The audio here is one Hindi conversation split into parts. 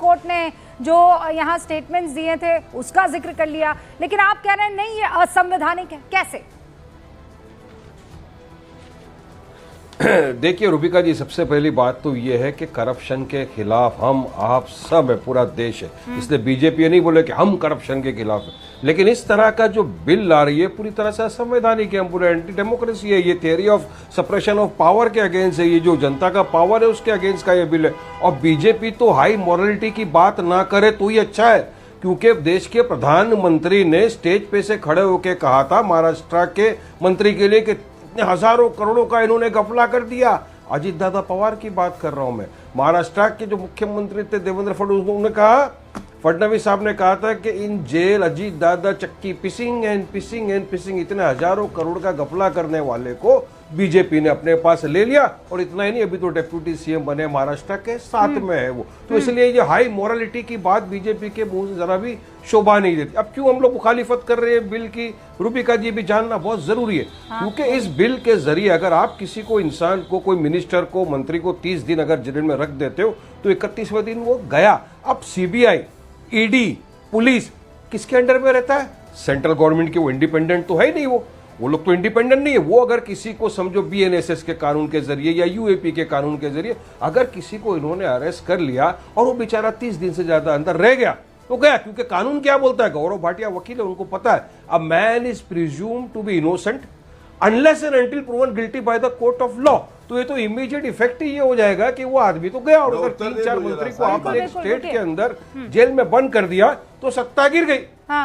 कोर्ट ने जो यहाँ स्टेटमेंट्स दिए थे उसका जिक्र कर लिया, लेकिन आप कह रहे हैं नहीं ये असंवैधानिक है, कैसे? देखिए रूबिका जी, सबसे पहली बात तो ये है कि करप्शन के खिलाफ हम आप सब है, पूरा देश है। इसलिए बीजेपी नहीं बोले कि हम करप्शन के खिलाफ है, लेकिन इस तरह का जो बिल ला रही है पूरी तरह से असंवैधानिक है, हम पूरे एंटी डेमोक्रेसी है, ये theory of suppression of power के अगेंस्ट है, ये जो जनता का पावर है उसके अगेंस्ट का ये बिल है। और बीजेपी तो हाई मॉरलिटी की बात ना करे तो ही अच्छा है, क्योंकि देश के प्रधानमंत्री ने स्टेज पे से खड़े होकर कहा था महाराष्ट्र के मंत्री के लिए कि इतने हजारों करोड़ों का इन्होंने घपला कर दिया। अजीत दादा पवार की बात कर रहा हूं मैं। महाराष्ट्र के जो मुख्यमंत्री थे देवेंद्र फडणवीस, उन्होंने कहा, फडणवीस साहब ने कहा था कि इन जेल अजीत दादा चक्की पिसिंग एंड पिसिंग एंड पिसिंग, इतने हजारों करोड़ का घपला करने वाले को बीजेपी ने अपने पास ले लिया। और इतना ही नहीं, अभी तो डिप्टी सीएम बने महाराष्ट्र के, साथ में है वो। तो इसलिए ये हाई मोरालिटी की बात बीजेपी के मुंह से जरा भी शोभा नहीं देती। अब क्यों हम लोग मुखालिफत कर रहे हैं बिल की, रूबिका जी भी जानना बहुत जरूरी है। क्योंकि इस बिल के जरिए अगर आप किसी को, इंसान को, कोई मिनिस्टर को, मंत्री को 30 दिन अगर जेल में रख देते हो तो 31वें दिन वो गया। अब सीबीआई, ईडी, पुलिस किसके अंडर में रहता है? सेंट्रल गवर्नमेंट के। वो इंडिपेंडेंट तो है ही नहीं, वो लोग तो इंडिपेंडेंट नहीं है। वो अगर किसी को समझो बीएनएसएस के कानून के जरिए या यूएपी के कानून के जरिए अगर किसी को इन्होंने अरेस्ट कर लिया और वो बेचारा 30 दिन से ज्यादा अंदर रह गया तो गया, क्योंकि कानून क्या बोलता है, गौरव भाटिया वकील है, उनको पता है, a man is presumed to be innocent unless and until proven guilty by the court of law. तो ये तो इमीडिएट इफेक्ट ही ये हो जाएगा कि वो आदमी तो गया, और अगर 3-4 मंत्री को आपने एक स्टेट के अंदर जेल में बंद कर दिया तो सत्ता गिर गई।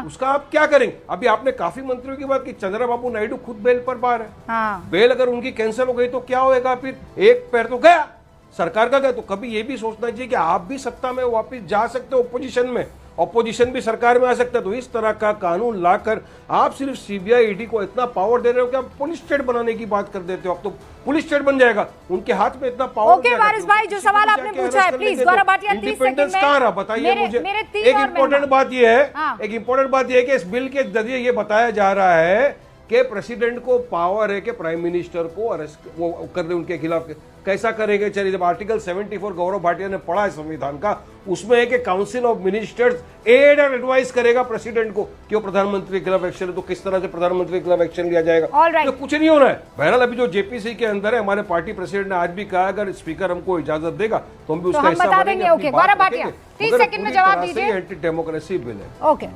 उसका आप क्या करेंगे? अभी आपने काफी मंत्रियों की बात की, चंद्रबाबू नायडू खुद बेल पर बाहर है। बेल अगर उनकी कैंसिल हो गई तो क्या होएगा? फिर एक पैर तो गया, सरकार का गया। तो कभी ये भी सोचना चाहिए कि आप भी सत्ता में वापस जा सकते हो, ओपोजिशन में, ऑपोजिशन भी सरकार में आ सकता है। तो इस तरह का कानून लाकर आप सिर्फ सीबीआई, ईडी को इतना पावर दे रहे हो कि आप पुलिस स्टेट बनाने की बात कर देते हो। अब तो पुलिस स्टेट बन जाएगा, उनके हाथ में इतना पावर। ओके वारिस भाई, जो सवाल आपने पूछा है प्लीज गौरव भाटिया 30 सेकंड में कहां रहा बताइए मुझे। एक इंपॉर्टेंट बात यह है, एक इंपॉर्टेंट बात यह है कि इस बिल के जरिए ये बताया जा रहा है कि प्रेसिडेंट को पावर है कि प्राइम मिनिस्टर को अरेस्ट वो कर दे उनके खिलाफ। कैसा करेंगे? चलिए, जब आर्टिकल 74 गौरव भाटिया ने पढ़ा है संविधान का, उसमें है कि काउंसिल ऑफ मिनिस्टर्स एड और एडवाइस करेगा प्रेसिडेंट को कि वो प्रधानमंत्री के खिलाफ एक्शन है, तो किस तरह से प्रधानमंत्री के खिलाफ एक्शन लिया जाएगा। तो कुछ नहीं होना है। बहरहाल अभी जो जेपीसी के अंदर है, हमारे पार्टी प्रेसिडेंट ने आज भी कहा, अगर स्पीकर हमको इजाजत देगा तो हम भी उसका हिस्सा बनेंगे। गौरव भाटिया 30 सेकंड में जवाब दीजिए। एंटी डेमोक्रेसी बिल है। ओके।